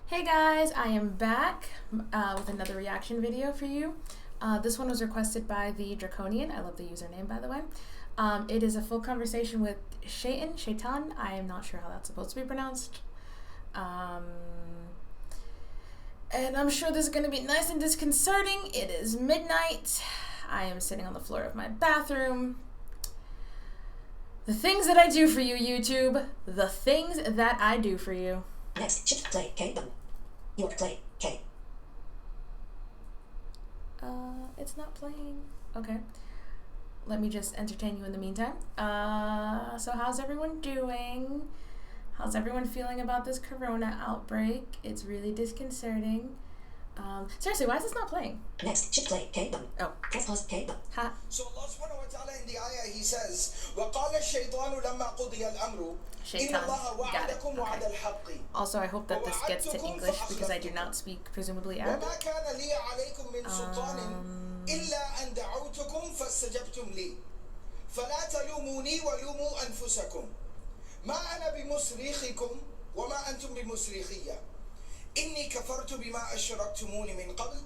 Hey guys, I am back with another reaction video for you. This one was requested by the Draconian. I love the username, by the way. It is a full conversation with Shaytaan. I am not sure how that's supposed to be pronounced. And I'm sure this is going to be nice and disconcerting. It is midnight. I am sitting on the floor of my bathroom. The things that I do for you, YouTube. The things that I do for you. Next, shift play K button. Your play K. It's not playing. Okay. Let me just entertain you in the meantime. So how's everyone doing? How's everyone feeling about this corona outbreak? It's really disconcerting. Seriously, why is this not playing? Next, shift play K button. Oh. Press pause K button. Ha. So Allah subhanahu wa ta'ala in the ayah, he says, وَقَالَ الشَّيْطَانُ لَمَّا قُضِيَ الْأَمْرُ إِنَّ اللَّهَ وَعَدَكُمْ وَعَدَ الْحَقِّ. Also, I hope that this gets to English because I do not speak presumably Arabic. وَمَا كَانَ لِي عَلَيْكُمْ مِنْ سُلْطَانٍ إِلَّا أَنْ دَعَوْتُكُمْ فَاسْتَجَبْتُمْ لِي فَلَا تَلُومُونِي وَلُومُوا أَنفُسَكُمْ مَا أَنَا بِمُصْرِخِكُمْ وَمَا أَنْتُمْ بِمُصْرِخِيَّ إِنِّي كَفَرْتُ بِمَا أَشْرَكْتُمُونِ مِنْ قَبْلِ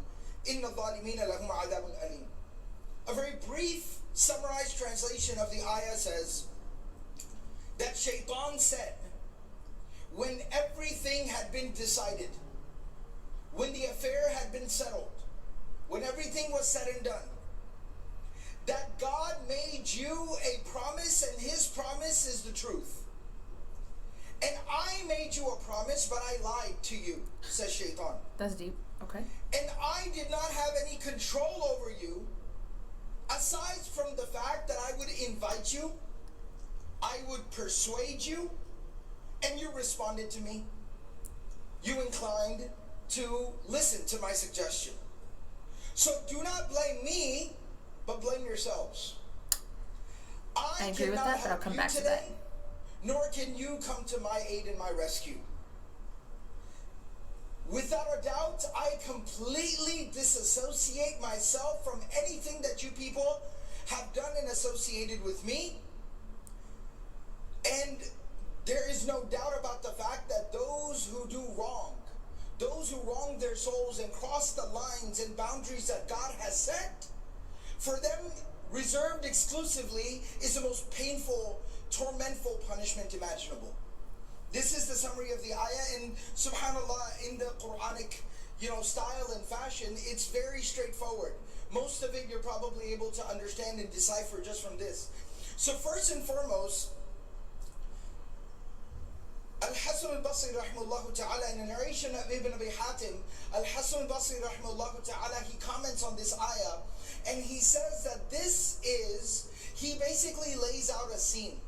إِنَّ الظَّالِمِينَ لَهُمْ عَذَابٌ أَلِيمٌ. A very brief, summarized translation of the ayah says that Shaytaan said, when everything had been decided, when the affair had been settled, when everything was said and done, that God made you a promise and his promise is the truth. And I made you a promise, but I lied to you, says Shaytaan. That's deep. Okay. And I did not have any control over you, aside from the fact that I would invite you, I would persuade you, and you responded to me. You inclined to listen to my suggestion. So do not blame me, but blame yourselves. I agree with that, but I'll come back to that. Nor can you come to my aid and my rescue. Without a doubt, I completely disassociate myself from anything that you people have done and associated with me. And there is no doubt about the fact that those who do wrong, those who wrong their souls and cross the lines and boundaries that God has set, for them reserved exclusively is the most painful, tormentful punishment imaginable. This is the summary of the ayah, and subhanAllah, in the Quranic, style and fashion, it's very straightforward. Most of it you're probably able to understand and decipher just from this. So first and foremost, Al-Hasan al-Basri rahimahullah ta'ala, in a narration of Ibn Abi Hatim, Al-Hasan al-Basri rahimahullah ta'ala, he comments on this ayah, and he says that he basically lays out a scene.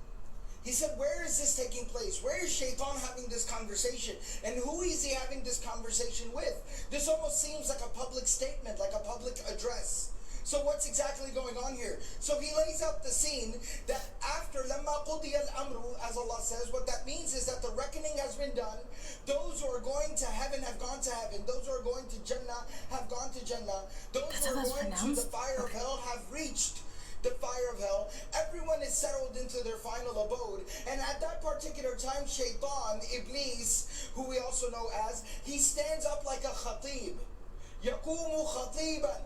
He said, where is this taking place? Where is Shaytaan having this conversation? And who is he having this conversation with? This almost seems like a public statement, like a public address. So what's exactly going on here? So he lays out the scene that after لَمَّا قُضِيَ الْأَمْرُ, as Allah says, what that means is that the reckoning has been done. Those who are going to heaven have gone to heaven. Those who are going to Jannah have gone to Jannah. Those who are going to the fire of hell have reached the fire of hell. Everyone is settled into their final abode. And at that particular time, Shaytaan, Iblis, who we also know as, he stands up like a khatib. يَقُومُ خَطِيبًا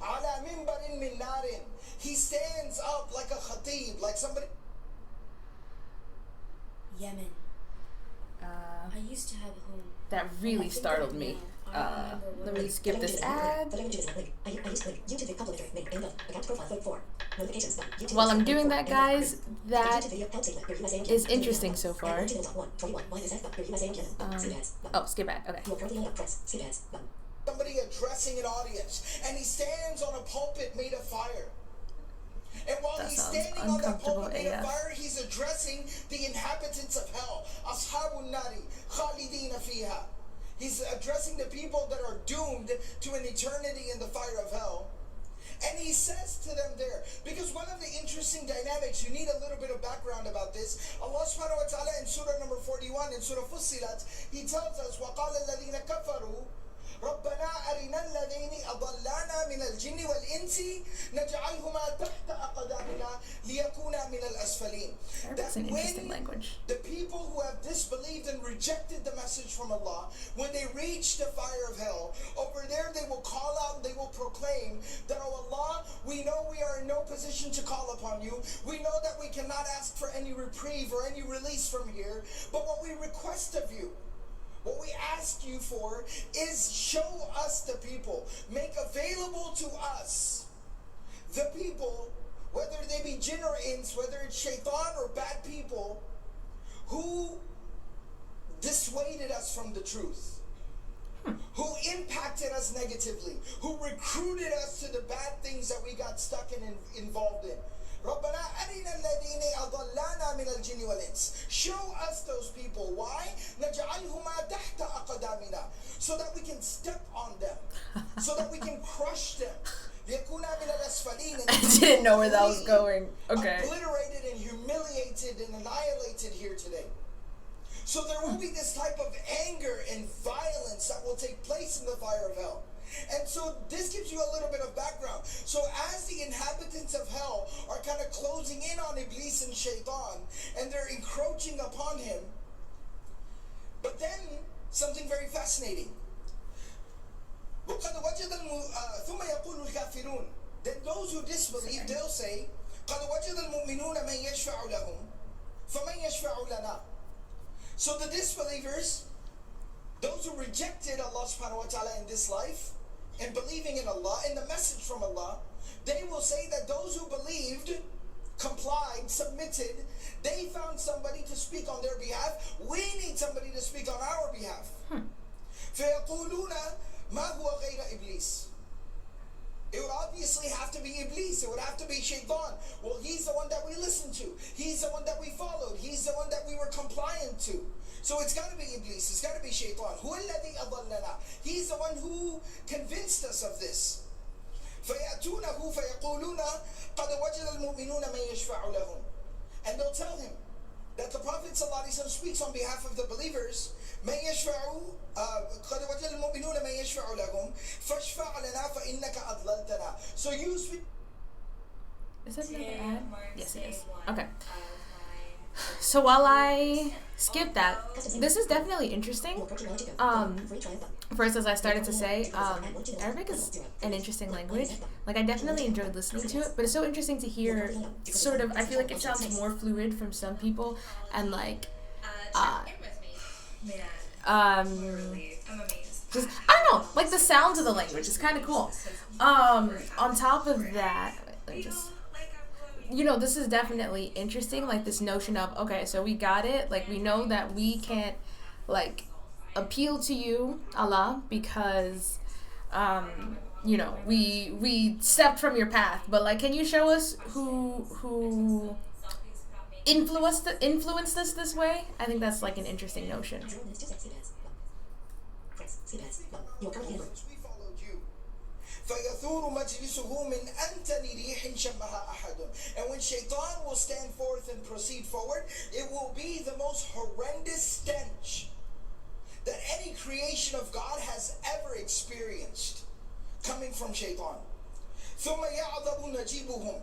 عَلَى مِنْبَرٍ مِنْ نَارٍ. He stands up like a khatib, like somebody. Yemen. I used to have a home. That really startled me. Let me skip this ad. While I'm doing that, guys, that is interesting so far. Oh, skip ad. Okay. Somebody addressing an audience, and he stands on a pulpit made of fire. And while he's standing on that pulpit made of fire, he's addressing the inhabitants of hell. Ashabun nari, khalidina fiha. He's addressing the people that are doomed to an eternity in the fire of hell. And he says to them there, because one of the interesting dynamics, you need a little bit of background about this. Allah subhanahu wa ta'ala in surah number 41, in surah Fussilat, he tells us, وَقَالَ الَّذِينَ كَفَرُوا ربنا أرنا الذين أضلانا من الجن والإنس نجعلهما تحت أقدامنا ليكونا من الأسفلين. That's an interesting language. The people who have disbelieved and rejected the message from Allah, when they reach the fire of hell, over there they will call out and they will proclaim that, oh Allah, we know we are in no position to call upon you. We know that we cannot ask for any reprieve or any release from here, but what we request of you, what we ask you for, is show us the people. Make available to us the people, whether they be jinn or ins, whether it's shaitan or bad people, who dissuaded us from the truth, who impacted us negatively, who recruited us to the bad things that we got stuck in and involved in. رَبَّنَا أَرِنَا الَّذِينَ أَضَلَّانَا مِنَ الْجِنِّ وَالْإِنسِ. Show us those people. Why? نَجْعَلْهُمَا تَحْتَ أَقْدَامِنَا. So that we can step on them. So that we can crush them. لِيَكُونَا مِنَ الْأَسْفَلِينَ. I didn't know where that was going. Okay. Obliterated and humiliated and annihilated here today. So there will be this type of anger and violence that will take place in the fire of hell. And so this gives you a little bit of background. So as the inhabitants of hell are kind of closing in on Iblis and Shaytaan, and they're encroaching upon him, but then something very fascinating. وَقَدْ وَجَدَ ثُمَّ يَقُولُ الْكَافِرُونَ. Then those who disbelieve, they'll say, قَدْ وَجَدَ الْمُؤْمِنُونَ مَنْ يَشْفَعُ لَهُمْ فَمَنْ يَشْفَعُ لَنَا. So the disbelievers, those who rejected Allah subhanahu wa ta'ala in this life, and believing in Allah, in the message from Allah, they will say that those who believed, complied, submitted, they found somebody to speak on their behalf. We need somebody to speak on our behalf. فَيَقُولُونَ مَا هُوَ غَيْرَ إِبْلِيسِ. It would obviously have to be Iblis. It would have to be Shaytan. Well, he's the one that we listened to. He's the one that we followed. He's the one that we were compliant to. So it's got to be Iblis. It's got to be Shaytan. هُوَ الَّذِي أَضَلَّنَا. He's the one who convinced us of this. فَيَأْتُونَهُ فَيَقُولُونَ قَدْ وَجَدَ الْمُؤْمِنُونَ مَنْ يَشْفَعُ لَهُمْ. And they'll tell him that the Prophet ﷺ speaks on behalf of the believers. مَنْ يَشْفَعُ قَدْ وَجَدَ الْمُؤْمِنُونَ مَنْ يَشْفَعُ لَهُمْ فَاشْفَعْ لَنَا فَإِنَّكَ أَضْلَلْتَنَا. So you speak. Is that another ad? Yes, it is. Okay. So while I skip that, this is definitely interesting. First, as I started to say, Arabic is an interesting language. Like, I definitely enjoyed listening to it, but it's so interesting to hear sort of, I feel like it sounds more fluid from some people, and like, just, I don't know, like the sounds of the language is kind of cool. On top of that, let me just, you know, this is definitely interesting, like this notion of, okay, so we got it, like we know that we can't, like, appeal to you, Allah, because, you know, we stepped from your path, but like, can you show us who influenced us this way? I think that's like an interesting notion. فَيَثُورُ مَجْلِسُهُ مِنْ أَنْتَنِ رِيحٍ شَمَّهَا أَحَدٌ. And when Shaytan will stand forth and proceed forward, it will be the most horrendous stench that any creation of God has ever experienced, coming from Shaytan. ثُمَّ يَعْضَبُ نَجِيبُهُمْ.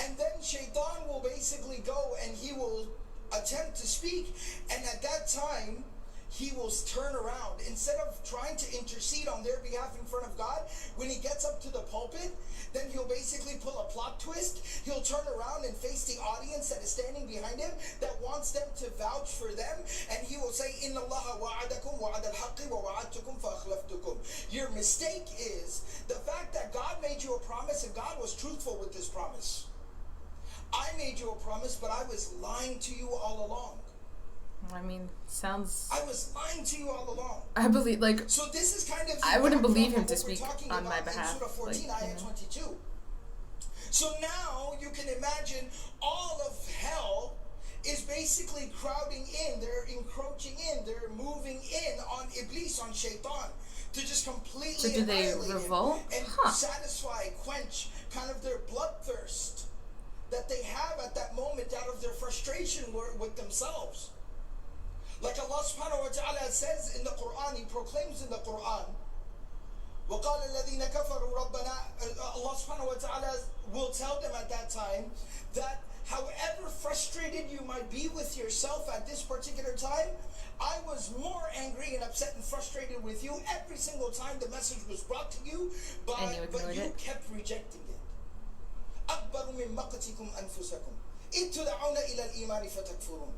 And then Shaytan will basically go and he will attempt to speak, and at that time he will turn around. Instead of trying to intercede on their behalf in front of God, when he gets up to the pulpit, then he'll basically pull a plot twist. He'll turn around and face the audience that is standing behind him, that wants them to vouch for them, and he will say, إِنَّ اللَّهَ وَعَدَكُمْ وَعَدَ الْحَقِّ وَوَعَدْتُكُمْ فَأَخْلَفْتُكُمْ. Your mistake is the fact that God made you a promise and God was truthful with this promise. I made you a promise, but I was lying to you all along. I mean, sounds... I was lying to you all along. I believe, like... So this is kind of... I wouldn't believe him to speak on my behalf. Surah 14, like, ayah 22. So now you can imagine all of hell is basically crowding in. They're encroaching in. They're moving in on Iblis, on Shaytan, to just completely so do they revolt? And satisfy, quench kind of their bloodthirst that they have at that moment out of their frustration with themselves. Like Allah subhanahu wa ta'ala says in the Quran, He proclaims in the Quran, وَقَالَ الَّذِينَ كَفَرُوا رَبَّنَا, Allah subhanahu wa ta'ala will tell them at that time that however frustrated you might be with yourself at this particular time, I was more angry and upset and frustrated with you every single time the message was brought to you, but you kept rejecting it. أَكْبَرُ مِن مَقْتِكُمْ أَنفُسَكُمْ إِذْ تُدْعَوْنَ إِلَى الْإِيمَانِ فَتَكْفُرُونَ.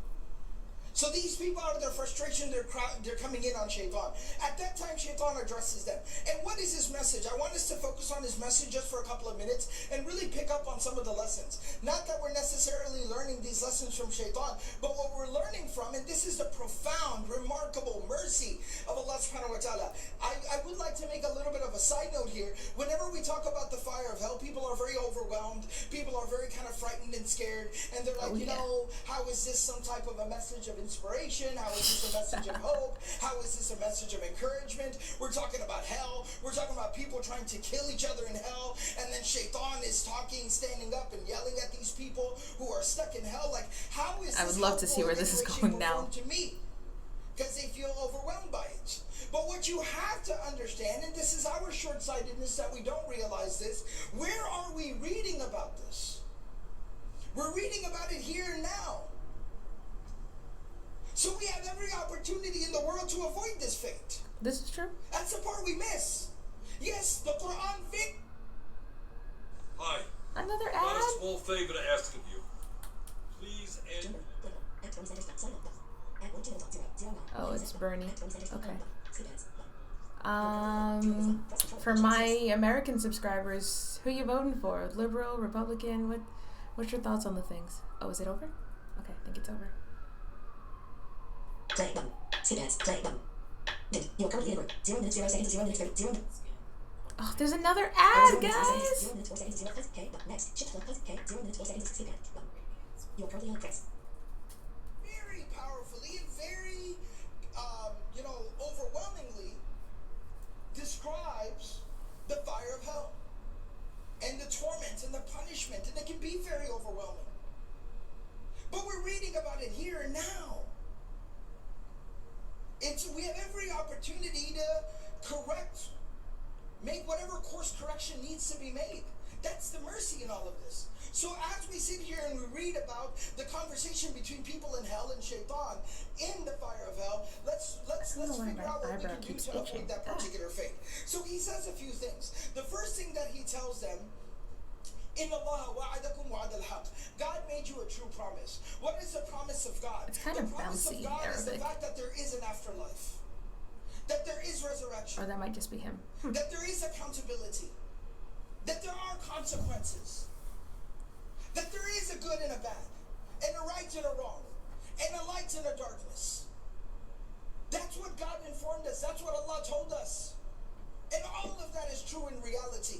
So these people, out of their frustration, they're coming in on Shaytaan. At that time, Shaytaan addresses them. And what is his message? I want us to focus on his message just for a couple of minutes and really pick up on some of the lessons. Not that we're necessarily learning these lessons from Shaytaan, but what we're learning from, and this is the profound, remarkable mercy of Allah subhanahu wa ta'ala. I would like to make a little bit of a side note here. Whenever we talk about the fire of hell, people are very overwhelmed. People are very kind of frightened and scared. And they're like, how is this some type of a message of inspiration? How is this a message of hope? How is this a message of encouragement? We're talking about hell. We're talking about people trying to kill each other in hell. And then Shaytaan is talking, standing up and yelling at these people who are stuck in hell. Like, how is this? I would love to see where this is going now. To me, because they feel overwhelmed by it. But what you have to understand, and this is our short-sightedness that we don't realize this, where are we reading about this? We're reading about it here and now. So we have every opportunity in the world to avoid this fate. This is true. That's the part we miss. Yes, the Quran fit. Hi. Another ad? I have a small favor to ask of you. Please end. Oh, it's Bernie. Okay. For my American subscribers, who you voting for? Liberal, Republican? What's your thoughts on the things? Oh, is it over? Okay, I think it's over. Play button. Skip ads. Play button. You are currently in work. 0 minutes, 0 seconds, 0 minutes, 0 minutes. Oh, there's another ad, guys! 0 minutes, 4 seconds, 0 minutes, okay, button. Next. Shift left, okay, 0 minutes, 4 seconds, skip ad. Button. You are currently on press. Very powerfully and very, overwhelmingly describes the fire of hell and the torment and the punishment, and it can be very overwhelming. But we're reading about it here and now. We have every opportunity to make whatever course correction needs to be made. That's the mercy in all of this. So as we sit here and we read about the conversation between people in hell and Shaytaan in the fire of hell, let's figure out what we can do to avoid that particular fate. So he says a few things. The first thing that he tells them, إِنَّ اللَّهَ وَعَدَكُمْ وَعَدَ الْحَقِّ. God made you a true promise. What is the promise of God? It's kind the of promise bouncy of God Arabic. is the fact that there is an afterlife, that there is resurrection, Or that might just be him. that there is accountability, that there are consequences, that there is a good and a bad, and a right and a wrong, and a light and a darkness. That's what God informed us. That's what Allah told us. And all of that is true in reality.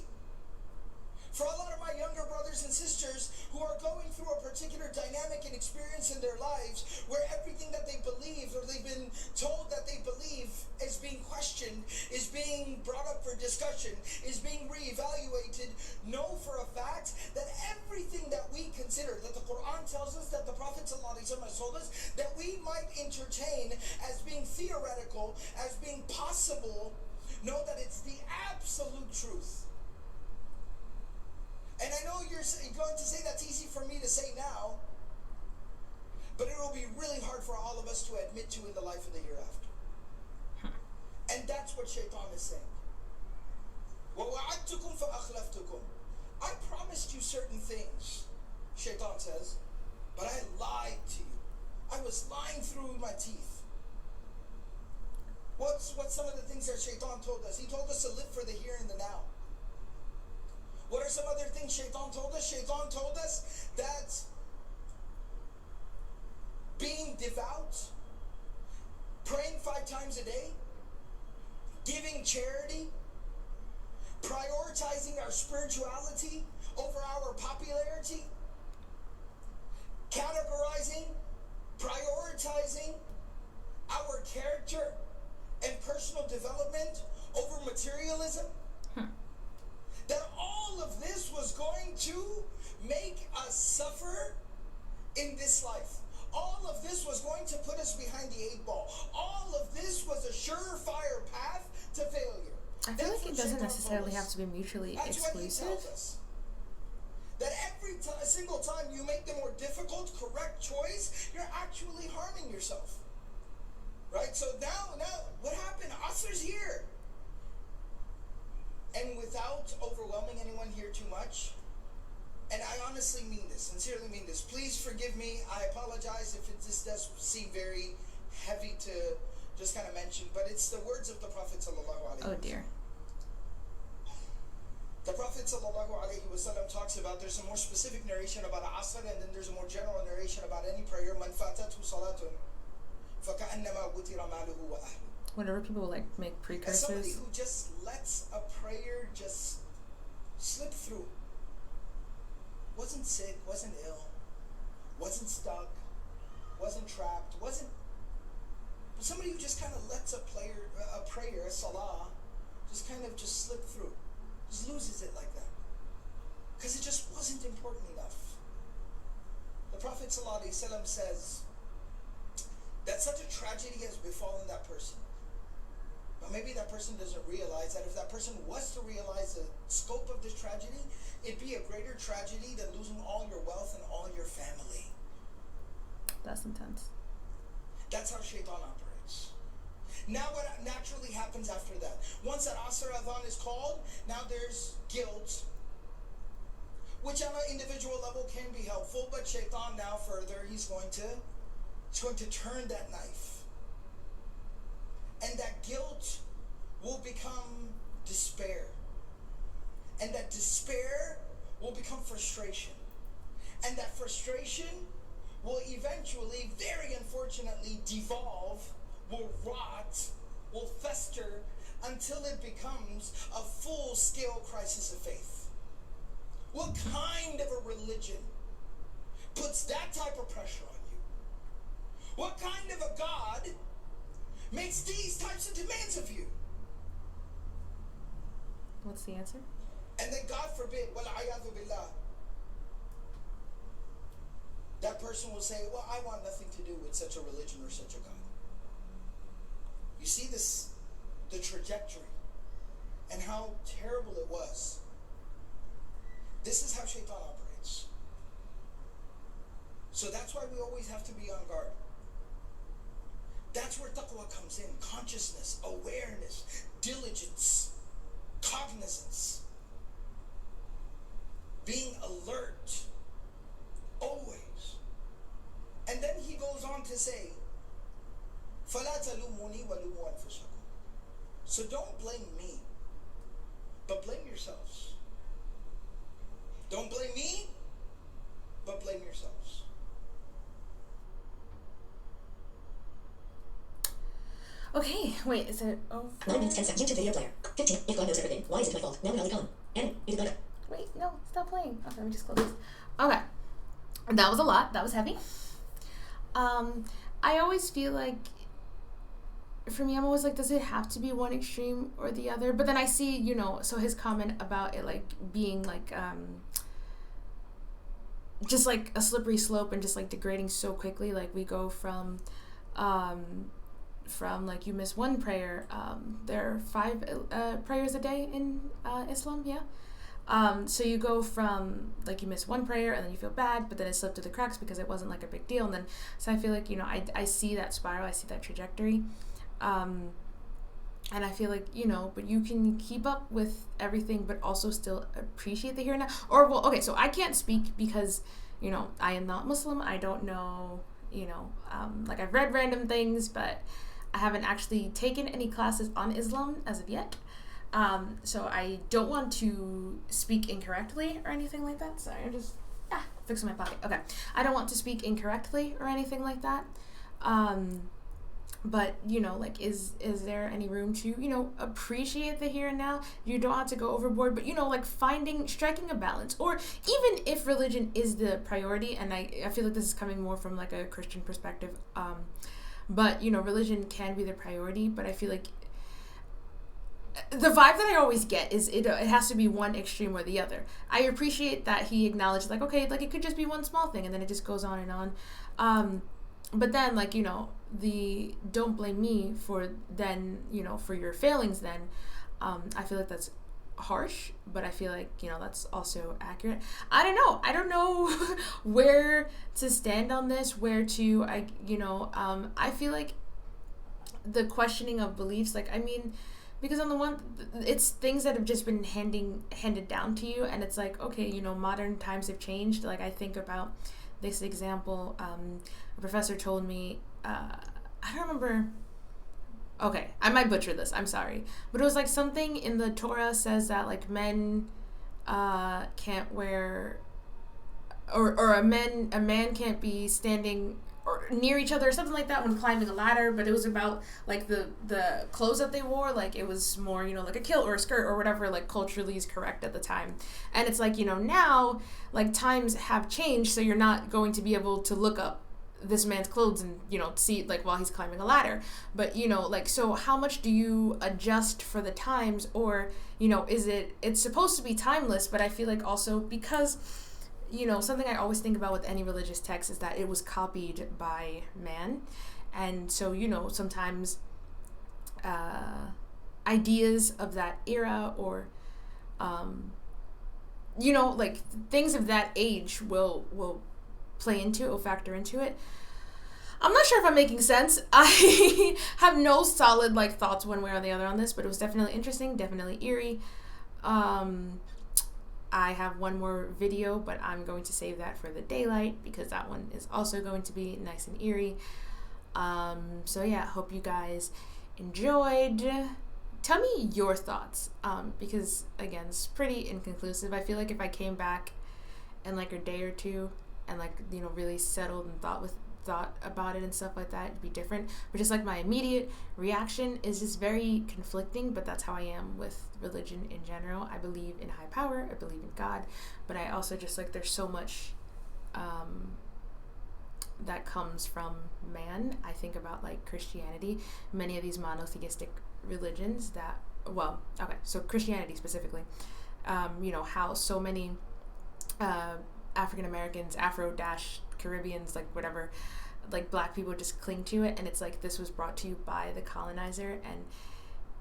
For a lot of my younger brothers and sisters who are going through a particular dynamic and experience in their lives where everything that they believe or they've been told that they believe is being questioned, is being brought up for discussion, is being reevaluated, know for a fact that everything that we consider, that the Quran tells us, that the Prophet ﷺ has told us, that we might entertain as being theoretical, as being possible, know that it's the absolute truth. And I know you're going to say that's easy for me to say now, but it will be really hard for all of us to admit to in the life of the hereafter. And that's what Shaytaan is saying. وَوَعَدْتُكُمْ فَأَخْلَفْتُكُمْ. I promised you certain things, Shaytaan says, but I lied to you. I was lying through my teeth. What's some of the things that Shaytaan told us? He told us to live for the here and the now. What are some other things Shaytaan told us? Shaytaan told us that being devout, praying 5 times a day, giving charity, prioritizing our spirituality over our popularity, categorizing, prioritizing our character and personal development over materialism. That all of this was going to make us suffer in this life. All of this was going to put us behind the 8 ball. All of this was a surefire path to failure. I feel like it doesn't necessarily have to be mutually exclusive. What he tells us. That every single time you make the more difficult, correct choice, you're actually harming yourself. Right? So now, what happened? Asr's here. And without overwhelming anyone here too much, and I honestly mean this, sincerely mean this. Please forgive me. I apologize if this does seem very heavy to just kind of mention, but it's the words of the Prophet sallallahu alaihi wasallam. Oh dear. The Prophet sallallahu alaihi wasallam talks about, there's a more specific narration about Asr, and then there's a more general narration about any prayer. Man fatatu salatun faka'annama wutira maluhu wa ahluhu. Whenever people like make As precursors. somebody who just lets a prayer just slip through. Wasn't sick, wasn't ill, wasn't stuck, wasn't trapped, but somebody who just kind of lets a prayer, a salah, just kind of just slip through, just loses it like that, because it just wasn't important enough. The Prophet ﷺ says that such a tragedy has befallen that person. But maybe that person doesn't realize that if that person was to realize the scope of this tragedy, it'd be a greater tragedy than losing all your wealth and all your family. That's intense. That's how Shaytaan operates. Now what naturally happens after that? Once that Asr Adhan is called, now there's guilt, which on an individual level can be helpful, but Shaytaan now further, he's going to turn that knife. And that guilt will become despair. And that despair will become frustration. And that frustration will eventually, very unfortunately, devolve, will rot, will fester, until it becomes a full-scale crisis of faith. What kind of a religion puts that type of pressure on you? What kind of a God makes these types of demands of you? What's the answer? And then God forbid, wal'ayadhu billah, that person will say, well, I want nothing to do with such a religion or such a God. You see the trajectory, and how terrible it was. This is how Shaytaan operates. So that's why we always have to be on guard. That's where taqwa comes in. Consciousness, awareness, diligence, cognizance. Being alert. Always. And then he goes on to say, فَلَا تَلُومُونِي وَلُومُوا أَنفُسَكُمْ. So don't blame me, but blame yourselves. Don't blame me, but blame yourselves. Okay, wait, is it over? 9 minutes 10 seconds. YouTube video player. 15. If God knows everything, why is it my fault? Now gone. Adam, you did not. Wait, no, stop playing. Okay, let me just close this. Okay. That was a lot. That was heavy. I always feel like, for me, I'm always like, does it have to be one extreme or the other? But then I see, so his comment about it, like, being, like, just, like, a slippery slope and just, like, degrading so quickly. Like, we go from like, you miss one prayer. There are 5 prayers a day in Islam, yeah? So you go from, like, you miss one prayer and then you feel bad, but then it slipped through the cracks because it wasn't, like, a big deal. And then, so I feel like, I see that spiral, I see that trajectory. And I feel like, but you can keep up with everything, but also still appreciate the here and now. Or, well, okay, so I can't speak because, I am not Muslim. I don't know, like, I've read random things, but I haven't actually taken any classes on Islam as of yet. So I don't want to speak incorrectly or anything like that. Sorry, I'm just fixing my pocket. Okay. I don't want to speak incorrectly or anything like that. But, like, is there any room to, appreciate the here and now? You don't have to go overboard, but, like, striking a balance. Or even if religion is the priority, and I feel like this is coming more from, like, a Christian perspective, but, religion can be the priority, but I feel like the vibe that I always get is it has to be one extreme or the other. I appreciate that he acknowledged, like, okay, like, it could just be one small thing, and then it just goes on and on. but then, like, you know, the don't blame me for then, you know, for your failings then. I feel like that's harsh, but I feel like, you know, that's also accurate. I don't know where to stand on this, where to, I feel like the questioning of beliefs, like, I mean, because on the one, it's things that have just been handed down to you, and it's like, okay, you know, modern times have changed. Like, I think about this example. A professor told me, I don't remember. Okay, I might butcher this. I'm sorry, but it was like something in the Torah says that, like, men can't wear, or a man can't be standing or near each other or something like that when climbing a ladder. But it was about, like, the clothes that they wore, like, it was more, you know, like a kilt or a skirt or whatever, like, culturally is correct at the time. And it's like, you know, now, like, times have changed, so you're not going to be able to look up this man's clothes and, you know, see, like, while he's climbing a ladder. But, you know, like, so how much do you adjust for the times? Or, you know, it's supposed to be timeless, but I feel like also because, you know, something I always think about with any religious text is that it was copied by man. And so, you know, sometimes ideas of that era, or you know, like, things of that age will play into it, will factor into it. I'm not sure if I'm making sense. I have no solid, like, thoughts one way or the other on this, but it was definitely interesting, definitely eerie. I have one more video, but I'm going to save that for the daylight because that one is also going to be nice and eerie. So yeah, hope you guys enjoyed. Tell me your thoughts, because, again, it's pretty inconclusive. I feel like if I came back in, like, a day or two and, like, you know, really settled and thought about it and stuff like that, it'd be different. But just, like, my immediate reaction is just very conflicting, but that's how I am with religion in general. I believe in high power, I believe in God, but I also just, like, there's so much that comes from man. I think about, like, Christianity, many of these monotheistic religions that, well, okay, so Christianity specifically, you know, how so many African Americans, Afro-Caribbeans, like, whatever, like, black people just cling to it, and it's like this was brought to you by the colonizer, and,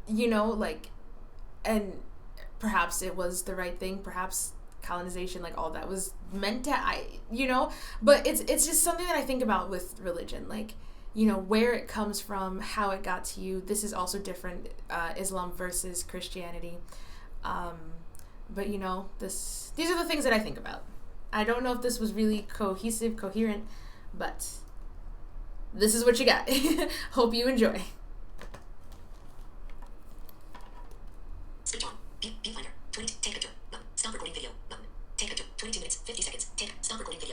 you know, like, and perhaps it was the right thing, perhaps colonization, like, all that was meant to, you know, but it's just something that I think about with religion, like, you know, where it comes from, how it got to you. This is also different, Islam versus Christianity, but, you know, these are the things that I think about. I don't know if this was really coherent, but this is what you got. Hope you enjoy. Speech on. Viewfinder. 20. Take picture. Button. Stop recording video. Button. Take picture. 22 minutes. 50 seconds. Take. Stop recording video.